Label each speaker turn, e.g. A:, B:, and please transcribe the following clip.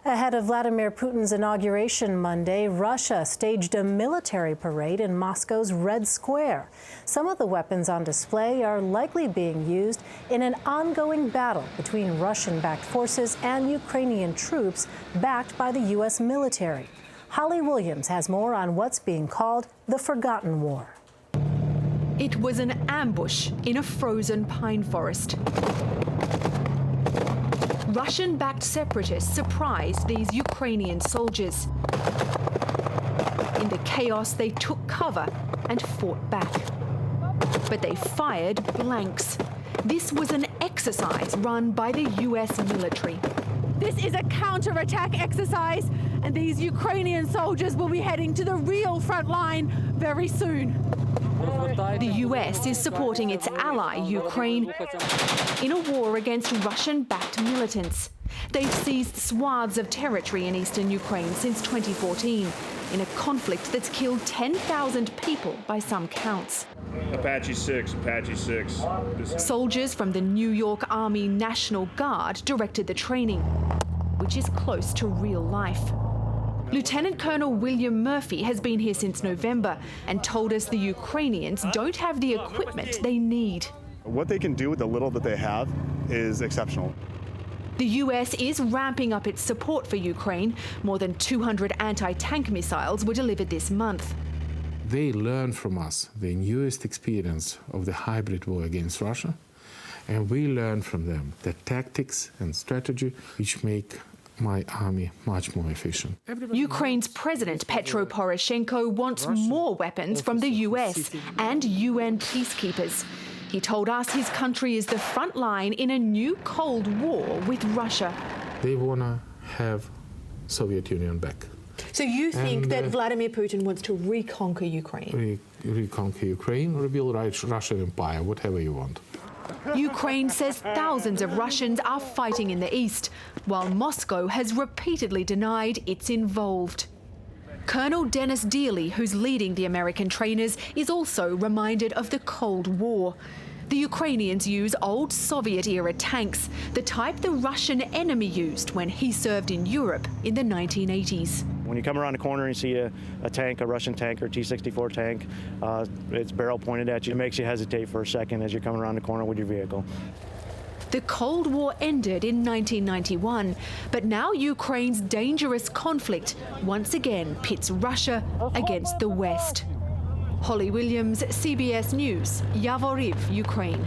A: Ahead of Vladimir Putin's inauguration Monday, Russia staged a military parade in Moscow's Red Square. Some of the weapons on display are likely being used in an ongoing battle between Russian-backed forces and Ukrainian troops backed by the U.S. military. Holly Williams has more on what's being called the Forgotten War.
B: It was an ambush in a frozen pine forest. Russian-backed separatists surprised these Ukrainian soldiers. In the chaos, they took cover and fought back. But they fired blanks. This was an exercise run by the US military.
C: This is a counter-attack exercise, and these Ukrainian soldiers will be heading to the real front line very soon.
B: The US is supporting its ally, Ukraine, in a war against Russian-backed militants. They've seized swaths of territory in eastern Ukraine since 2014, in a conflict that's killed 10,000 people by some counts.
D: Apache 6.
B: Soldiers from the New York Army National Guard directed the training, which is close to real life. Lieutenant Colonel William Murphy has been here since November and told us the Ukrainians don't have the equipment they need.
E: What they can do with the little that they have is exceptional.
B: The US is ramping up its support for Ukraine. More than 200 anti-tank missiles were delivered this month.
F: They learn from us the newest experience of the hybrid war against Russia, and we learn from them the tactics and strategy which make my army much more efficient.
B: Ukraine's President Petro Poroshenko wants more weapons from the US and UN peacekeepers. He told us his country is the front line in a new Cold War with Russia.
F: They want to have Soviet Union back.
G: So you think that Vladimir Putin wants to reconquer Ukraine?
F: Reconquer Ukraine, rebuild Russian empire, whatever you want.
B: Ukraine says thousands of Russians are fighting in the east, while Moscow has repeatedly denied it's involved. Colonel Dennis Dealey, who's leading the American trainers, is also reminded of the Cold War. The Ukrainians use old Soviet-era tanks, the type the Russian enemy used when he served in Europe in the 1980s.
H: When you come around the corner and see a tank, a Russian tank or T-64 tank, its barrel pointed at you, it makes you hesitate for a second as you're coming around the corner with your vehicle.
B: The Cold War ended in 1991, but now Ukraine's dangerous conflict once again pits Russia against the West. Holly Williams, CBS News, Yavoriv, Ukraine.